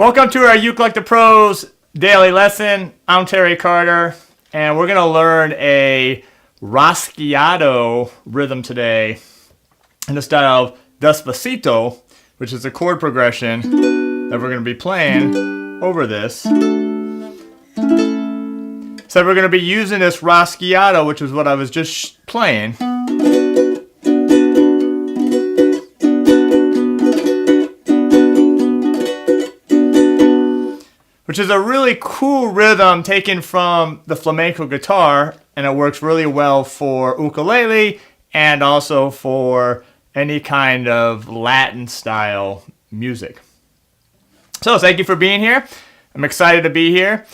Welcome to our Uke Like the Pros daily lesson. I'm Terry Carter, and we're going to learn a Rasgueado rhythm today in the style of Despacito, which is a chord progression that we're going to be playing over this. So we're going to be using this Rasgueado, which is what I was just playing. Which is a really cool rhythm taken from the flamenco guitar, and it works really well for ukulele and also for any kind of Latin style music. So thank you for being here. I'm excited to be here.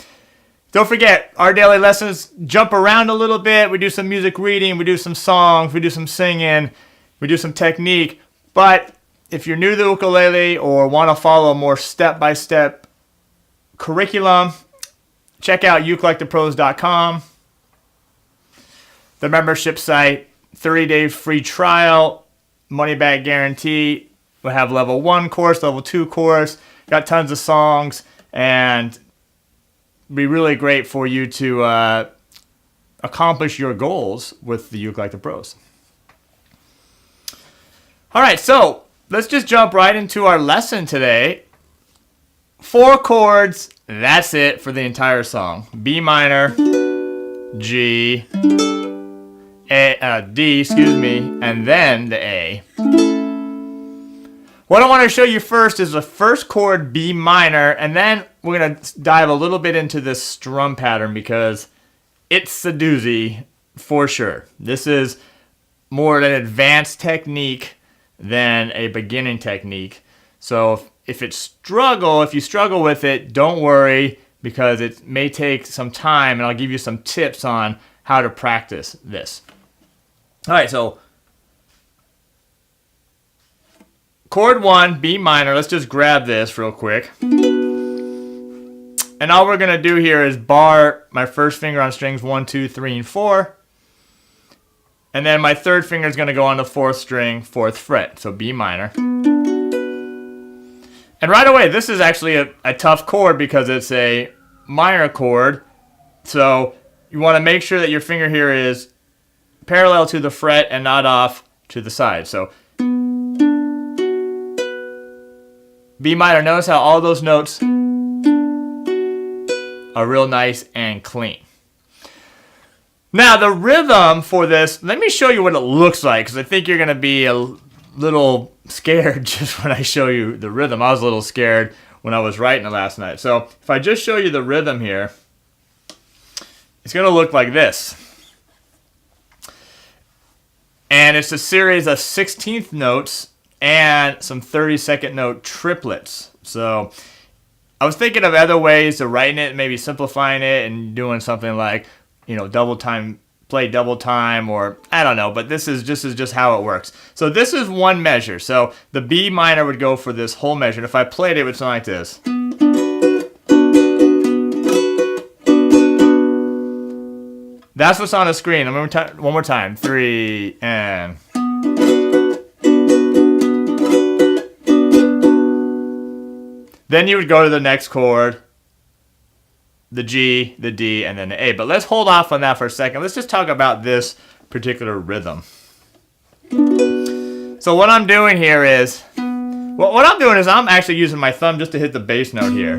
Don't forget, our daily lessons jump around a little bit. We do some music reading, we do some songs, we do some singing, we do some technique. But if you're new to the ukulele or want to follow a more step-by-step curriculum, check out ukelikethepros.com. The membership site, 30-day free trial, money-back guarantee. We'll have level 1 course, level 2 course. Got tons of songs, and it'd be really great for you to accomplish your goals with the Uke Like the Pros. All right, so let's just jump right into our lesson today. 4 chords, that's it for the entire song. B minor, G, D, and then the A. What I want to show you first is the first chord, B minor, and then we're going to dive a little bit into this strum pattern because it's a doozy for sure. This is more an advanced technique than a beginning technique. So if you struggle with it, don't worry, because it may take some time, and I'll give you some tips on how to practice this. All right, so chord 1, B minor. Let's just grab this real quick. And all we're going to do here is bar my first finger on strings 1, 2, 3, and 4. And then my third finger is going to go on the 4th string, 4th fret. So B minor. And right away, this is actually a tough chord because it's a minor chord. So you want to make sure that your finger here is parallel to the fret and not off to the side. So B minor, notice how all those notes are real nice and clean. Now the rhythm for this, let me show you what it looks like, because I think you're going to be a little scared just when I show you the rhythm. I was a little scared when I was writing it last night. So if I just show you the rhythm here, it's going to look like this. And it's a series of 16th notes and some 32nd note triplets. So I was thinking of other ways of writing it, maybe simplifying it and doing something like, double time, play double time, or I don't know, but this is just how it works. So this is one measure. So the B minor would go for this whole measure. And if I played it, it would sound like this. That's what's on the screen. One more time. 3 and. Then you would go to the next chord, the G, the D, and then the A. But let's hold off on that for a second. Let's just talk about this particular rhythm. So what I'm doing here is, I'm actually using my thumb just to hit the bass note here.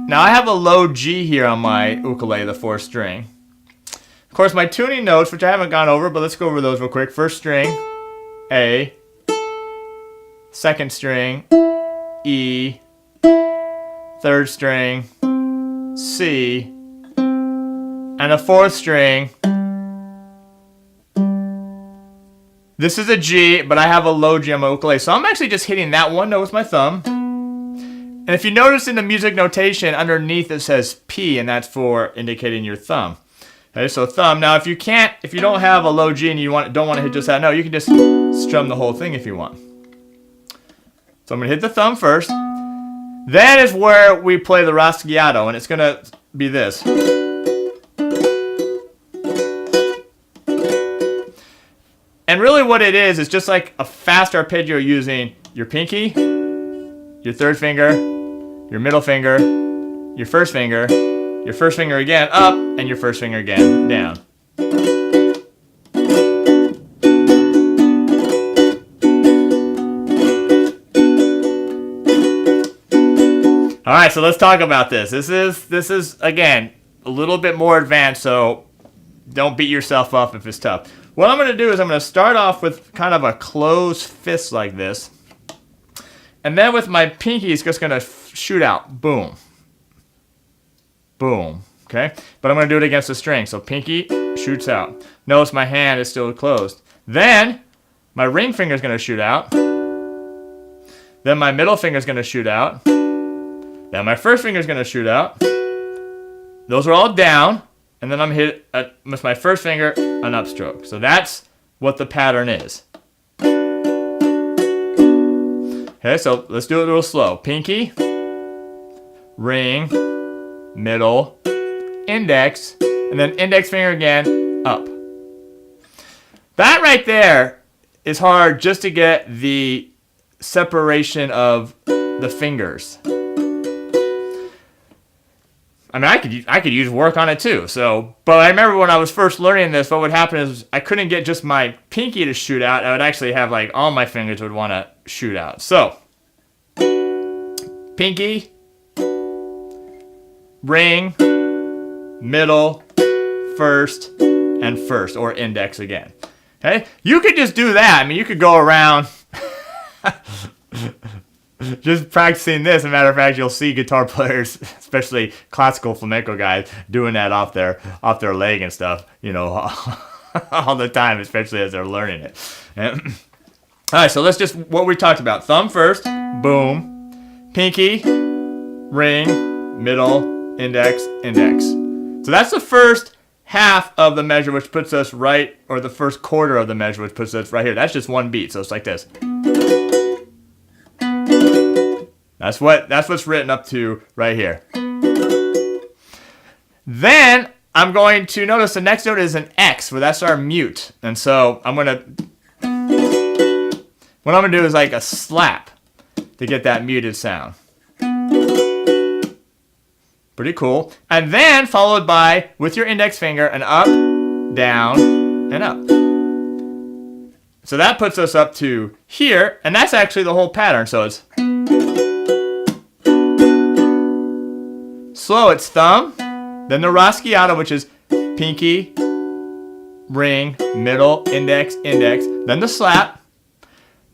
Now I have a low G here on my ukulele, the 4th string. Of course, my tuning notes, which I haven't gone over, but let's go over those real quick. 1st string, A. 2nd string, E. 3rd string, C, and a 4th string. This is a G, but I have a low G on my ukulele, so I'm actually just hitting that one note with my thumb. And if you notice in the music notation, underneath it says P, and that's for indicating your thumb. Okay, so thumb. Now, if you don't have a low G and you don't want to hit just that note, you can just strum the whole thing if you want. So I'm going to hit the thumb first. Then is where we play the Rasgueado, and it's going to be this. And really what it is just like a fast arpeggio using your pinky, your third finger, your middle finger, your first finger again up, and your first finger again down. All right, so let's talk about this. This is again a little bit more advanced, so don't beat yourself up if it's tough. What I'm going to do is I'm going to start off with kind of a closed fist like this, and then with my pinky, it's just going to shoot out. Boom. Boom. Okay? But I'm going to do it against the string. So pinky shoots out. Notice my hand is still closed. Then my ring finger is going to shoot out. Then my middle finger is going to shoot out. Then my first finger is going to shoot out. Those are all down. And then I'm hit with my first finger an upstroke. So that's what the pattern is. Okay, so let's do it real slow. Pinky, ring, middle, index, and then index finger again, up. That right there is hard just to get the separation of the fingers. I mean, I could use work on it too. So, but I remember when I was first learning this, what would happen is I couldn't get just my pinky to shoot out. I would actually have like all my fingers would want to shoot out. So, pinky, ring, middle, first, and first, or index again. Okay, you could just do that. I mean, you could go around. Just practicing this. As a matter of fact, you'll see guitar players, especially classical flamenco guys, doing that off their leg and stuff, you know, all the time, especially as they're learning it. All right, so let's just, what we talked about. Thumb first, boom. Pinky, ring, middle, index, index. So that's the first half of the measure, which puts us right, or the first quarter of the measure, which puts us right here. That's just one beat, so it's like this. That's what's written up to right here. Then I'm going to notice the next note is an X, where that's our mute. And so what I'm gonna do is like a slap to get that muted sound. Pretty cool. And then followed by, with your index finger, an up, down, and up. So that puts us up to here, and that's actually the whole pattern. So it's slow, it's thumb, then the Rasgueado, which is pinky, ring, middle, index, index, then the slap,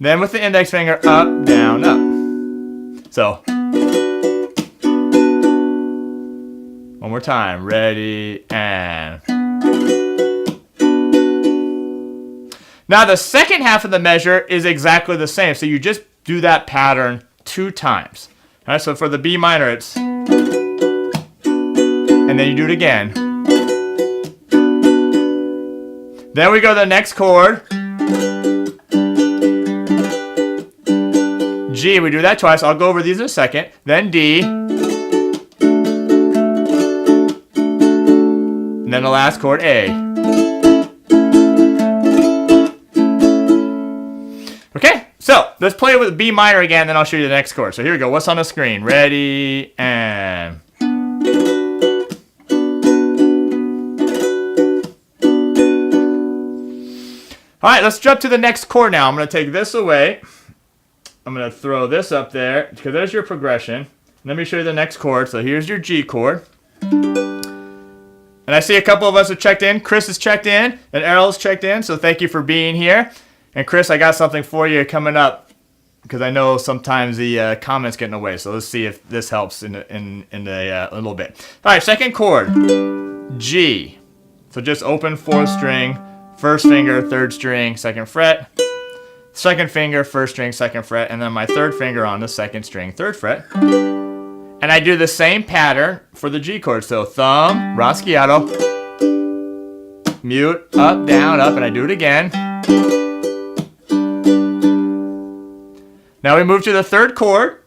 then with the index finger, up, down, up. So, one more time, ready, and. Now the second half of the measure is exactly the same, so you just do that pattern 2 times. All right, so for the B minor, it's. And then you do it again. Then we go to the next chord. G, we do that twice. I'll go over these in a second. Then D. And then the last chord, A. Okay, so let's play with B minor again, then I'll show you the next chord. So here we go. What's on the screen? Ready, and. All right, let's jump to the next chord now. I'm going to take this away. I'm going to throw this up there, because there's your progression. Let me show you the next chord. So here's your G chord. And I see a couple of us have checked in. Chris has checked in, and Errol's checked in, so thank you for being here. And Chris, I got something for you coming up, because I know sometimes the comments get in the way. So let's see if this helps in a little bit. All right, second chord, G. So just open 4th string. First finger, 3rd string, 2nd fret. Second finger, 1st string, 2nd fret. And then my 3rd finger on the 2nd string, 3rd fret. And I do the same pattern for the G chord. So thumb, Rasgueado, mute, up, down, up, and I do it again. Now we move to the 3rd chord,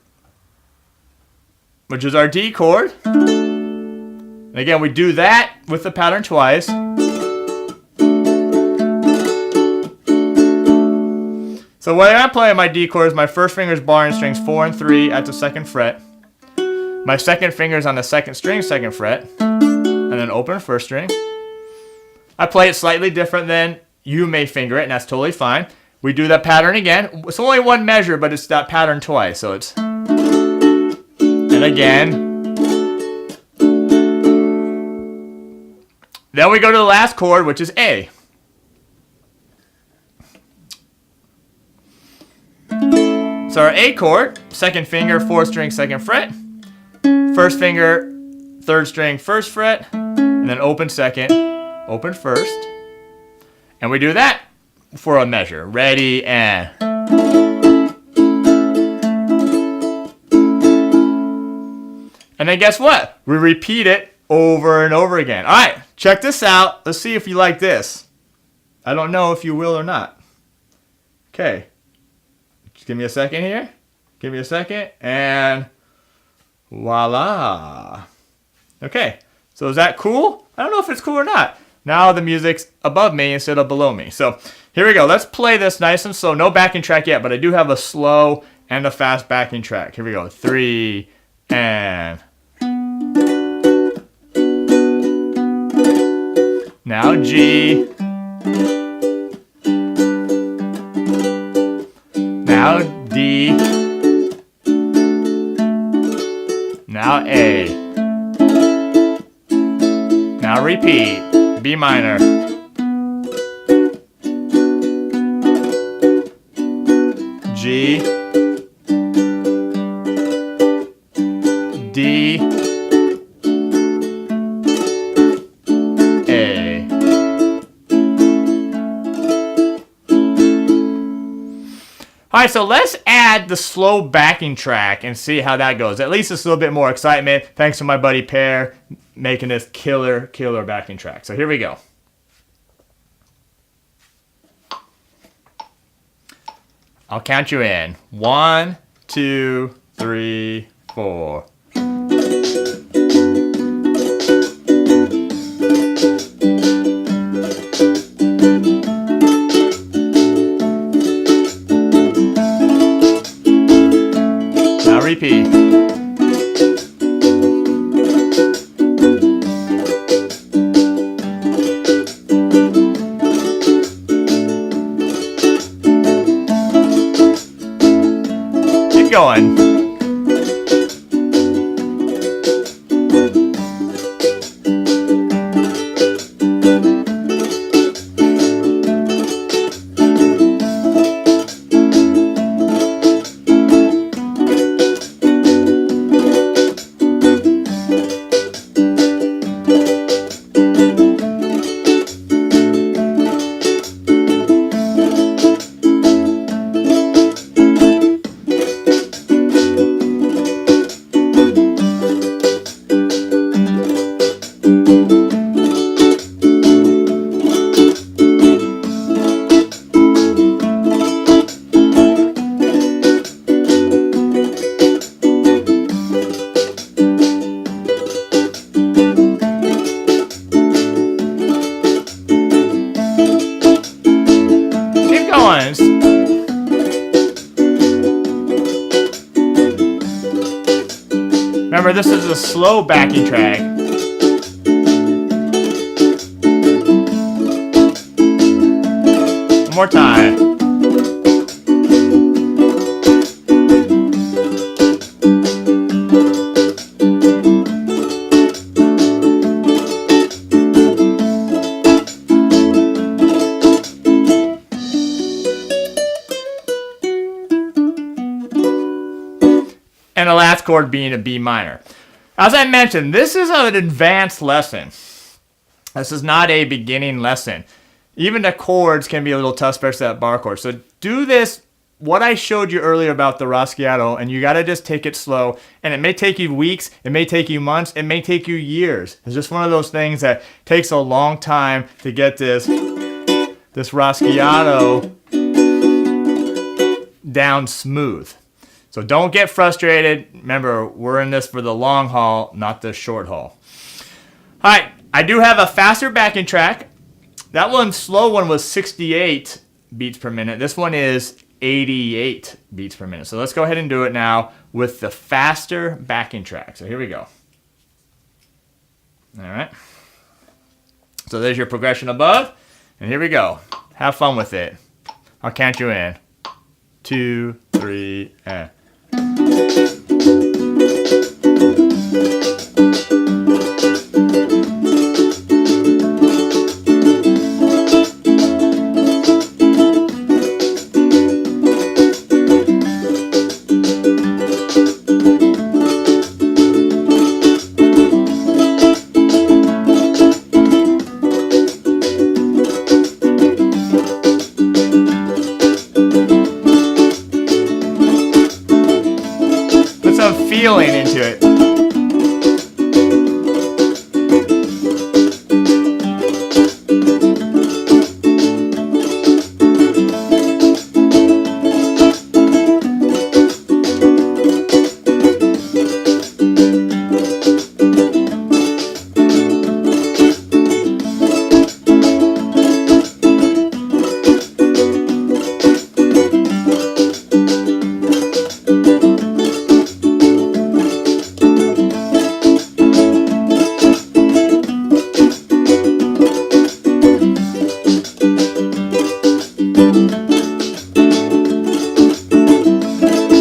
which is our D chord. And again, we do that with the pattern twice. So when I'm playing my D chords, my first finger is barring strings 4 and 3 at the 2nd fret. My second finger is on the 2nd string, 2nd fret, and then open 1st string. I play it slightly different than you may finger it, and that's totally fine. We do that pattern again. It's only one measure, but it's that pattern twice. So it's, and again. Then we go to the last chord, which is A. So our A chord, 2nd finger, 4th string, 2nd fret. 1st finger, 3rd string, 1st fret. And then open 2nd, open 1st. And we do that for a measure. Ready, and. And then guess what? We repeat it over and over again. All right, check this out. Let's see if you like this. I don't know if you will or not. Okay. Just give me a second here. Give me a second, and voila. Okay, so is that cool? I don't know if it's cool or not. Now the music's above me instead of below me. So here we go. Let's play this nice and slow. No backing track yet, but I do have a slow and a fast backing track. Here we go. 3 and. Now G. Now D. Now A. Now repeat. B minor. G. D. A. Alright, so let's add the slow backing track and see how that goes. At least it's a little bit more excitement. Thanks to my buddy Pear making this killer backing track. So here we go. I'll count you in. 1, 2, 3, 4. Now repeat. Keep going. Remember, this is a slow backing track. One more time. And the last chord being a B minor. As I mentioned, this is an advanced lesson. This is not a beginning lesson. Even the chords can be a little tough, especially that bar chord. So do this, what I showed you earlier about the Rasgueado, and you got to just take it slow. And it may take you weeks, it may take you months, it may take you years. It's just one of those things that takes a long time to get this Rasgueado down smooth. So don't get frustrated. Remember, we're in this for the long haul, not the short haul. All right, I do have a faster backing track. That one, slow one, was 68 beats per minute. This one is 88 beats per minute. So let's go ahead and do it now with the faster backing track. So here we go. All right. So there's your progression above. And here we go. Have fun with it. I'll count you in. 2, 3, and... feeling into it.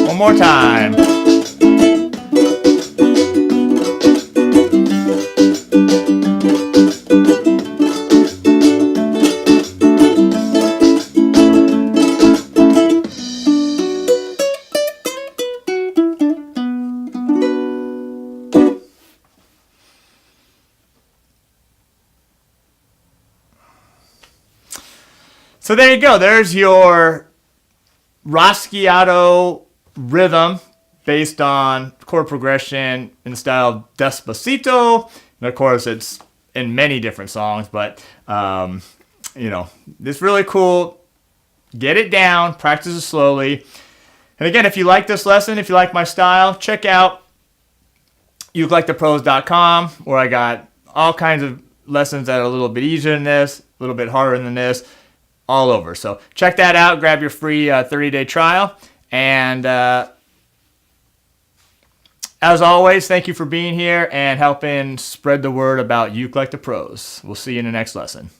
One more time. So there you go. There's your Rasgueado rhythm based on chord progression in the style of Despacito. And of course, it's in many different songs, but you know, it's really cool. Get it down, practice it slowly. And again, if you like this lesson, if you like my style, check out ukulelethepros.com, where I got all kinds of lessons that are a little bit easier than this, a little bit harder than this, all over. So check that out. Grab your free 30-day trial. And as always, thank you for being here and helping spread the word about Uke Like the Pros. We'll see you in the next lesson.